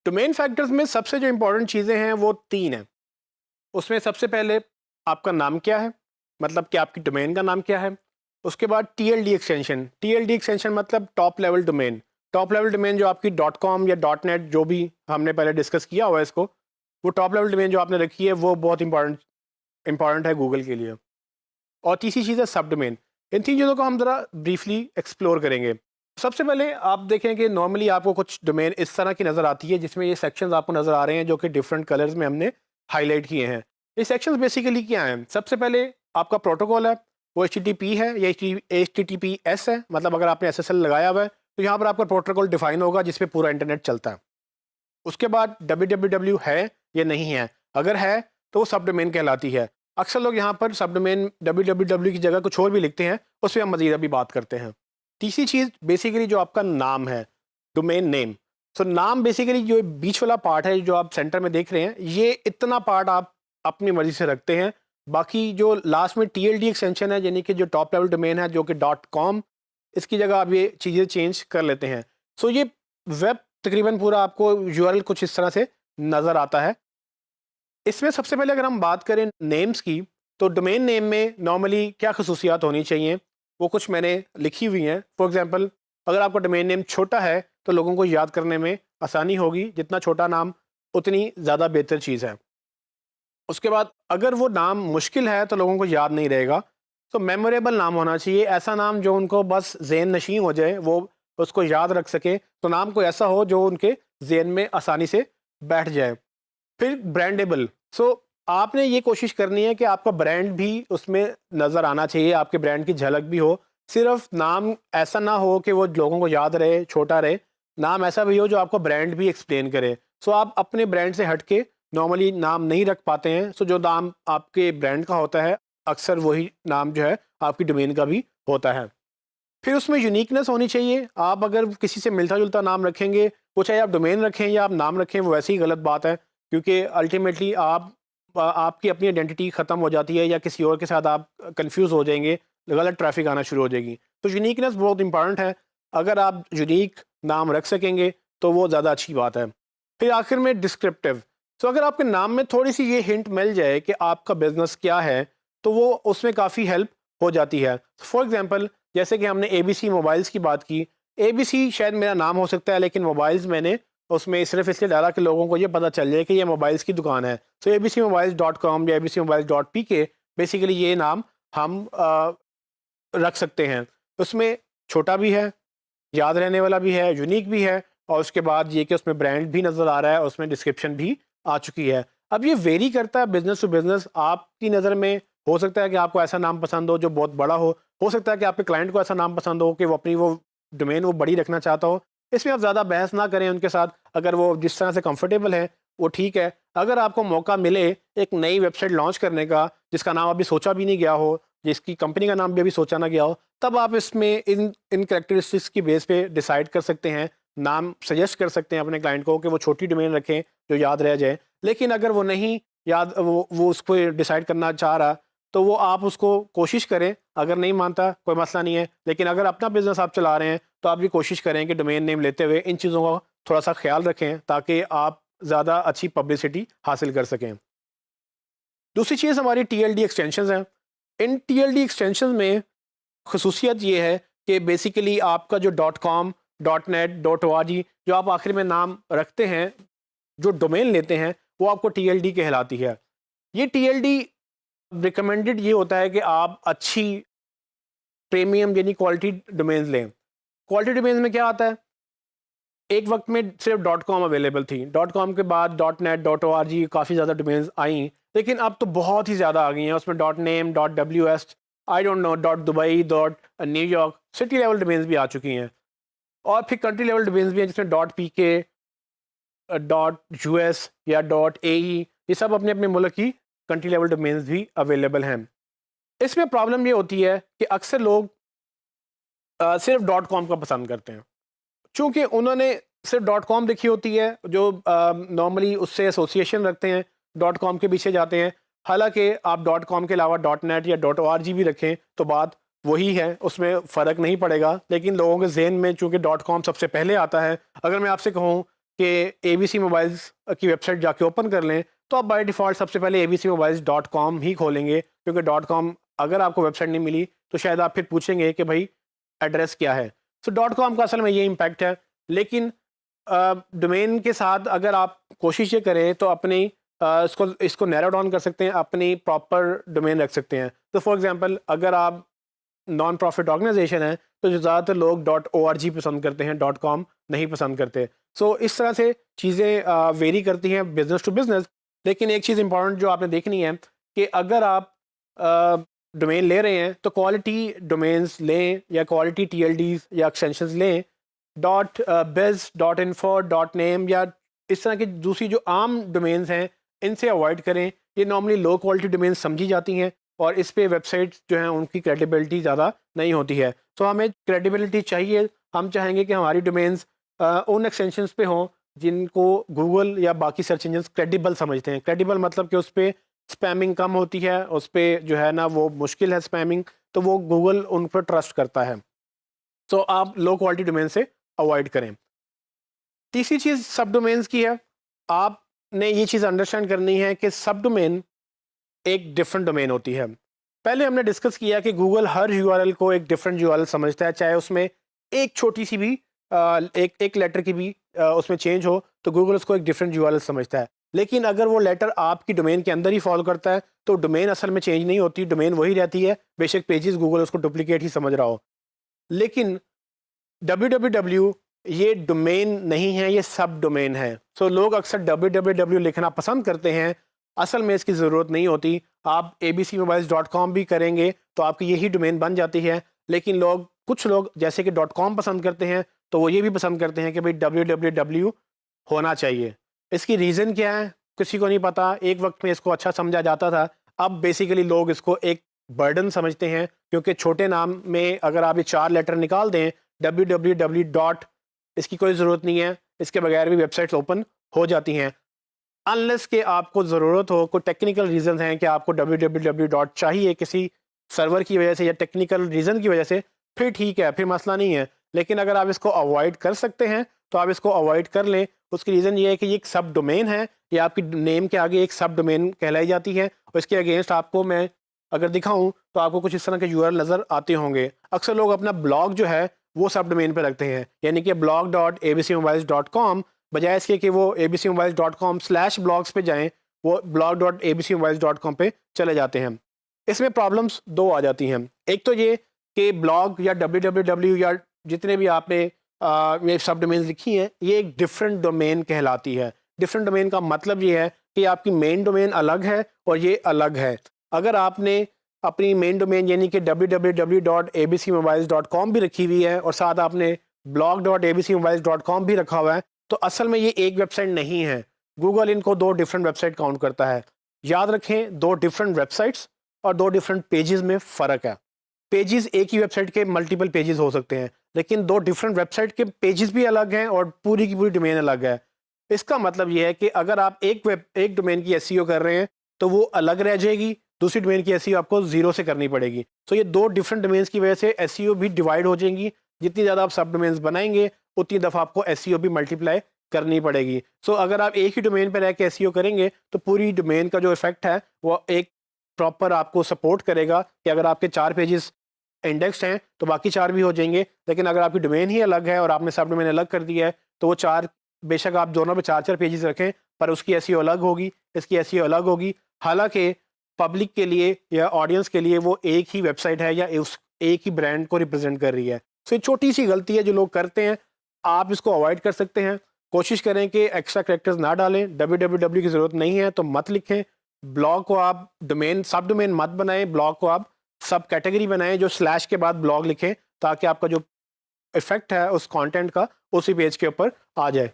Domain factors में सबसे जो इंपॉर्टेंट चीज़ें हैं वो 3 हैं। उसमें सबसे पहले आपका नाम क्या है, मतलब कि आपकी डोमेन का नाम क्या है। उसके बाद टीएलडी एक्सटेंशन, टीएलडी एक्सटेंशन मतलब top level domain. Top level domain जो आपकी डॉट कॉम या डॉट नेट जो भी हमने पहले डिस्कस किया हुआ है इसको, वो टॉप लेवल डोमेन जो आपने रखी है वो बहुत इंपॉर्टेंट इंपॉर्टेंट है गूगल के लिए। और तीसरी चीज़ है सब डोमेन। इन 3 चीज़ों को हम ज़रा ब्रीफली एक्सप्लोर करेंगे। सबसे पहले आप देखें कि नॉर्मली आपको कुछ डोमेन इस तरह की नज़र आती है जिसमें ये सेक्शंस आपको नज़र आ रहे हैं जो कि डिफरेंट कलर्स में हमने हाईलाइट किए हैं। ये सेक्शंस बेसिकली क्या हैं? सबसे पहले आपका प्रोटोकॉल है, वो एचटीटीपी है या एचटीटीपीएस है, मतलब अगर आपने एसएसएल लगाया हुआ है तो यहाँ पर आपका प्रोटोकॉल डिफाइन होगा जिस पे पूरा इंटरनेट चलता है। उसके बाद www है या नहीं है, अगर है तो वो सब डोमेन कहलाती है। अक्सर लोग यहाँ पर सब डोमेन www की जगह कुछ और भी लिखते हैं, उस पर हम मज़ीद अभी बात करते हैं। तीसरी चीज़ बेसिकली जो आपका नाम है, डोमेन नेम। सो नाम बेसिकली जो बीच वाला पार्ट है जो आप सेंटर में देख रहे हैं, ये इतना पार्ट आप अपनी मर्जी से रखते हैं। बाकी जो लास्ट में टीएलडी एक्सटेंशन है यानी कि जो टॉप लेवल डोमेन है जो कि डॉट कॉम, इसकी जगह आप ये चीज़ें चेंज कर लेते हैं। सो ये वेब तकरीबन पूरा आपको यूआरएल कुछ इस तरह से नज़र आता है। इसमें सबसे पहले अगर हम बात करें नेम्स की, तो डोमेन नेम में नॉर्मली क्या खसूसियात होनी चाहिए, वो कुछ मैंने लिखी हुई हैं। फॉर एग्जांपल अगर आपका डोमेन नेम छोटा है तो लोगों को याद करने में आसानी होगी, जितना छोटा नाम उतनी ज़्यादा बेहतर चीज़ है। उसके बाद अगर वो नाम मुश्किल है तो लोगों को याद नहीं रहेगा, तो मेमोरेबल नाम होना चाहिए, ऐसा नाम जो उनको बस ज़हन नशीं हो जाए, वो उसको याद रख सके। तो नाम कोई ऐसा हो जो उनके ज़हन में आसानी से बैठ जाए। फिर ब्रांडेबल, सो आपने ये कोशिश करनी है कि आपका ब्रांड भी उसमें नज़र आना चाहिए, आपके ब्रांड की झलक भी हो। सिर्फ नाम ऐसा ना हो कि वो लोगों को याद रहे, छोटा रहे। नाम ऐसा भी हो जो आपका ब्रांड भी एक्सप्लेन करे। सो आप अपने ब्रांड से हट के नॉर्मली नाम नहीं रख पाते हैं। सो जो नाम आपके ब्रांड का होता है अक्सर वही नाम जो है आपकी डोमेन का भी होता है। फिर उसमें यूनिकनेस होनी चाहिए। आप अगर किसी से मिलता-जुलता नाम रखेंगे, वो चाहे आप डोमेन रखें या आप नाम रखें, वो वैसे ही गलत बात है, क्योंकि अल्टीमेटली आपकी अपनी आइडेंटिटी ख़त्म हो जाती है या किसी और के साथ आप कन्फ्यूज़ हो जाएँगे, गलत ट्रैफ़िक आना शुरू हो जाएगी। तो यूनिकनेस बहुत इम्पॉर्टेंट है। अगर आप यूनिक नाम रख सकेंगे, तो वो ज़्यादा अच्छी बात है। फिर आखिर में डिस्क्रिप्टिव। तो अगर आपके नाम में थोड़ी-सी ये हिंट मिल जाए कि आपका बिज़नेस क्या है, तो वो उसमें काफ़ी हेल्प हो जाती है। फॉर एग्ज़ाम्पल जैसे कि हमने एबीसी मोबाइल्स की बात की, एबीसी शायद मेरा नाम हो सकता है लेकिन मोबाइल्स मैंने उसमें सिर्फ इसलिए डाला कि लोगों को ये पता चल जाए कि ये मोबाइल्स की दुकान है। सो एबीसी मोबाइल्स डॉट कॉम या एबीसी मोबाइल्स डॉट पी के, बेसिकली ये नाम हम रख सकते हैं। उसमें छोटा भी है, याद रहने वाला भी है, यूनिक भी है, और उसके बाद ये कि उसमें ब्रांड भी नज़र आ रहा है, उसमें डिस्क्रिप्शन भी आ चुकी है। अब ये वेरी करता है बिज़नेस टू बिज़नेस। आपकी नज़र में हो सकता है कि आपको ऐसा नाम पसंद हो जो बहुत बड़ा हो सकता है कि आपके क्लाइंट को ऐसा नाम पसंद हो कि वो अपनी वो डोमेन वो बड़ी रखना चाहता हो। इसमें आप ज़्यादा बहस ना करें उनके साथ, अगर वो जिस तरह से कंफर्टेबल है वो ठीक है। अगर आपको मौका मिले एक नई वेबसाइट लॉन्च करने का जिसका नाम अभी सोचा भी नहीं गया हो, जिसकी कंपनी का नाम भी अभी सोचा ना गया हो, तब आप इसमें इन इन कैरेक्टरिस्टिक्स की बेस पे डिसाइड कर सकते हैं, नाम सजेस्ट कर सकते हैं अपने क्लाइंट को कि वो छोटी डोमेन रखें जो याद रह जाए। लेकिन अगर वो नहीं याद, वो उसको डिसाइड करना चाह रहा, तो वो आप उसको कोशिश करें। अगर नहीं मानता कोई मसला नहीं है, लेकिन अगर अपना बिजनेस आप चला रहे हैं तो आप भी कोशिश करें कि डोमेन नेम लेते हुए इन चीज़ों का थोड़ा सा ख्याल रखें ताकि आप ज़्यादा अच्छी पब्लिसिटी हासिल कर सकें। दूसरी चीज़ हमारी टीएलडी एक्सटेंशंस हैं। इन टीएलडी एक्सटेंशन में खसूसियत ये है कि बेसिकली आपका जो dot com, dot net, dot O जो आप आखिर में नाम रखते हैं, जो डोमेन लेते हैं, वो आपको टीएलडी कहलाती है। ये टीएलडी रिकमेंडेड ये होता है कि आप अच्छी प्रीमियम यानी क्वालिटी डोमेन्स लें। क्वालिटी डोमेन्स में क्या आता है, एक वक्त में सिर्फ डॉट कॉम अवेलेबल थी, डॉट कॉम के बाद dot net, dot O R G, काफ़ी ज़्यादा डोमेन्स आई, लेकिन अब तो बहुत ही ज़्यादा आ गई हैं। उसमें dot name, dot W S, I don't know, dot Dubai, dot New York, city level domains भी आ चुकी हैं। और फिर कंट्री लेवल डोमेन्स भी हैं जिसमें डॉट पी के, डॉट यूएस या डॉट एई, ये सब अपने अपने मुल्क की कंट्री लेवल डोमेन्स भी अवेलेबल हैं। इसमें प्रॉब्लम ये होती है कि अक्सर लोग सिर्फ डॉट कॉम का पसंद करते हैं, चूँकि उन्होंने सिर्फ डॉट कॉम देखी होती है, जो नॉर्मली उससे एसोसिएशन रखते हैं, डॉट कॉम के पीछे जाते हैं। हालांकि आप डॉट कॉम के अलावा डॉट नेट या डॉट ओ आर जी भी रखें तो बात वही है, उसमें फ़र्क नहीं पड़ेगा। लेकिन लोगों के जहन में चूँकि डॉट कॉम सबसे पहले आता है, अगर मैं आपसे कहूँ कि ABC मोबाइल्स की वेबसाइट जाके ओपन कर लें, तो आप बाय डिफ़ॉल्ट सबसे पहले abcmobiles.com ही खोलेंगे, क्योंकि .com अगर आपको वेबसाइट नहीं मिली तो शायद आप फिर पूछेंगे कि भाई एड्रेस क्या है। सो .com का असल में ये इम्पैक्ट है। लेकिन डोमेन के साथ अगर आप कोशिश ये करें तो अपनी इसको नैरो डाउन कर सकते हैं, अपनी प्रॉपर डोमेन रख सकते हैं। तो फॉर एग्जांपल अगर आप नॉन प्रॉफिट ऑर्गेनाइजेशन है तो जो ज़्यादातर लोग .org पसंद करते हैं, .com नहीं पसंद करते। सो इस तरह से चीज़ें वेरी करती हैं बिजनेस टू बिजनेस। लेकिन एक चीज़ इंपॉर्टेंट जो आपने देखनी है कि अगर आप डोमेन ले रहे हैं तो क्वालिटी डोमेन्स लें या क्वालिटी TLDs या एक्सटेंशंस लें। .biz, .info, .name या इस तरह की दूसरी जो आम डोमेन्स हैं इनसे अवॉइड करें। ये नॉर्मली लो क्वालिटी डोमेन समझी जाती हैं और इस पे वेबसाइट्स जो हैं उनकी क्रेडिबिलिटी ज़्यादा नहीं होती है। सो हमें क्रेडिबिलिटी चाहिए। हम चाहेंगे कि हमारी डोमेन्स उन एक्सटेंशंस पे हों जिनको गूगल या बाकी सर्च इंजन क्रेडिबल समझते हैं। क्रेडिबल मतलब कि उस पर स्पैमिंग कम होती है, उस पर जो है ना वो मुश्किल है स्पैमिंग, तो वो गूगल उन पर ट्रस्ट करता है। सो आप लो क्वालिटी डोमेन से अवॉइड करें। तीसरी चीज़ सब डोमेन्स की है। आपने ये चीज़ अंडरस्टैंड करनी है कि सब डोमेन एक डिफरेंट डोमेन होती है। पहले हमने डिस्कस किया कि गूगल हर URL को एक डिफरेंट URL समझता है, चाहे उसमें एक छोटी सी भी एक लेटर की भी उसमें चेंज हो तो गूगल उसको एक डिफरेंट URL समझता है। लेकिन अगर वो लेटर आपकी डोमेन के अंदर ही फॉलो करता है तो डोमेन असल में चेंज नहीं होती, डोमेन वही रहती है, बेशक पेजेस गूगल उसको डुप्लीकेट ही समझ रहा हो। लेकिन www ये डोमेन नहीं है, ये सब डोमेन है। सो लोग अक्सर www लिखना पसंद करते हैं, असल में इसकी ज़रूरत नहीं होती। आप abcmobiles.com भी करेंगे तो आपकी यही डोमेन बन जाती है। लेकिन कुछ लोग जैसे कि .com पसंद करते हैं तो वो ये भी पसंद करते हैं कि भाई www होना चाहिए। इसकी रीज़न क्या है किसी को नहीं पता। एक वक्त में इसको अच्छा समझा जाता था, अब बेसिकली लोग इसको एक बर्डन समझते हैं, क्योंकि छोटे नाम में अगर आप ये 4 लेटर निकाल दें www. इसकी कोई ज़रूरत नहीं है, इसके बगैर भी वेबसाइट्स ओपन हो जाती हैं। अनलेस कि आपको ज़रूरत हो, कोई टेक्निकल रीज़न हैं कि आपको www. चाहिए किसी सर्वर की वजह से या टेक्निकल रीज़न की वजह से, फिर ठीक है, फिर मसला नहीं है। लेकिन अगर आप इसको अवॉइड कर सकते हैं तो आप इसको अवॉइड कर लें। उसकी रीज़न ये है कि ये एक सब डोमेन है, ये आपकी नेम के आगे एक सब डोमेन कहलाई जाती है और इसके अगेंस्ट आपको मैं अगर दिखाऊं तो आपको कुछ इस तरह के URL नज़र आते होंगे। अक्सर लोग अपना ब्लॉग जो है वो सब डोमेन पे रखते हैं, यानी कि blog.abcmobiles.com बजाय इसके कि वो abcmobiles.com/blogs पे जाएं, वो blog.abcmobiles.com पे चले जाते हैं। इसमें प्रॉब्लम्स दो आ जाती हैं। एक तो ये कि ब्लॉग या www या जितने भी आपने ये सब डोमेन लिखी हैं, ये एक डिफरेंट डोमेन कहलाती है। डिफरेंट डोमेन का मतलब ये है कि आपकी मेन डोमेन अलग है और ये अलग है। अगर आपने अपनी मेन डोमेन यानी कि www.abcmobiles.com भी रखी हुई है और साथ आपने blog.abcmobiles.com भी रखा हुआ है, तो असल में ये एक वेबसाइट नहीं है। गूगल इनको दो डिफरेंट वेबसाइट काउंट करता है। याद रखें, दो डिफरेंट वेबसाइट्स और दो डिफरेंट पेजेस में फ़र्क है। पेजेस एक ही वेबसाइट के मल्टीपल पेजेस हो सकते हैं, लेकिन दो डिफरेंट वेबसाइट के पेजेस भी अलग हैं और पूरी की पूरी डोमेन अलग है। इसका मतलब ये है कि अगर आप एक डोमेन की SEO कर रहे हैं तो वो अलग रह जाएगी, दूसरी डोमेन की SEO आपको ज़ीरो से करनी पड़ेगी। तो ये दो डिफरेंट डोमेन्स की वजह से SEO भी डिवाइड हो जाएंगी। जितनी ज़्यादा आप सब डोमेन्स बनाएंगे उतनी दफ़ा आपको SEO भी मल्टीप्लाई करनी पड़ेगी। सो अगर आप एक ही डोमेन पर रह के SEO करेंगे तो पूरी डोमेन का जो इफेक्ट है वो एक प्रॉपर आपको सपोर्ट करेगा कि अगर आपके 4 पेजेस इंडेक्स हैं तो बाकी 4 भी हो जाएंगे। लेकिन अगर आपकी डोमेन ही अलग है और आपने सब डोमेन अलग कर दिया है तो वो 4, बेशक आप दोनों पे 4-4 पेजेस रखें पर उसकी SEO अलग होगी, इसकी SEO अलग होगी। हालांकि पब्लिक के लिए या ऑडियंस के लिए वो एक ही वेबसाइट है या उस एक ही ब्रांड को रिप्रेजेंट कर रही है। सो ये छोटी सी गलती है जो लोग करते हैं, आप इसको अवॉइड कर सकते हैं। कोशिश करें कि एक्स्ट्रा कैरेक्टर्स ना डालें, www की ज़रूरत नहीं है तो मत लिखें। ब्लॉग को आप डोमेन सब डोमेन मत बनाएं, ब्लॉग को आप सब कैटेगरी बनाएं जो स्लैश के बाद ब्लॉग लिखें, ताकि आपका जो इफेक्ट है उस कंटेंट का उसी पेज के ऊपर आ जाए।